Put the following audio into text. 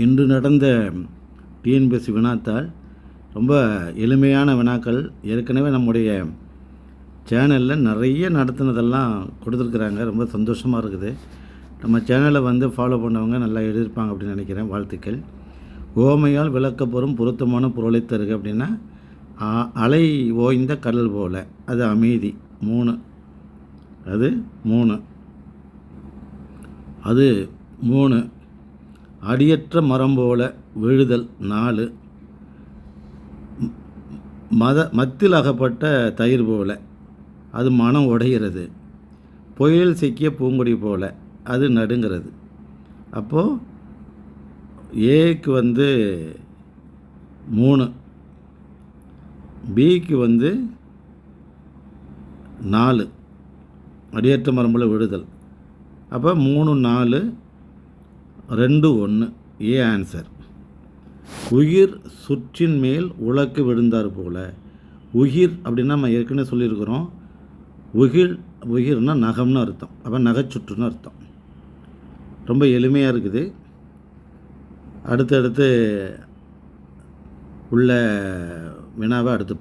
இன்று நடந்த டிஎன்பிஎஸ்சி வினாத்தாள் ரொம்ப எளிமையான வினாக்கள். ஏற்கனவே நம்முடைய சேனலில் நிறைய நடத்துனதெல்லாம் கொடுத்துருக்குறாங்க. ரொம்ப சந்தோஷமாக இருக்குது. நம்ம சேனலை ஃபாலோ பண்ணவங்க நல்லா எழுதியிருப்பாங்க அப்படின்னு நினைக்கிறேன். வாழ்த்துக்கள். ஓமையால் விளக்கப்பெறும் பொருத்தமான பொருளை தருக அப்படின்னா, அலை ஓய்ந்த கடல் போல, அது அமைதி 3, அது 3, அது 3. அடியற்ற மரம் போல விழுதல் 4. மத்தில் அகப்பட்ட தயிர் போல, அது மனம் உடைகிறது. புயலில் சிக்கிய பூங்கொடி போல, அது நடுங்கிறது. அப்போது ஏக்கு 3, பிக்கு 4. அடியற்ற மரம் போல விழுதல். அப்போ 3, 4, 2, 1 ஏ ஆன்சர். உயிர் சுற்றின் மேல் உலக்கு விழுந்தார் போல. உயிர் அப்படின்னா நம்ம ஏற்கனவே சொல்லியிருக்கிறோம். உயிர்னா நகம்னு அர்த்தம். அப்போ நகைச்சுற்றுன்னு அர்த்தம். ரொம்ப எளிமையாக இருக்குது. அடுத்தடுத்து உள்ள வினாவை அடுத்து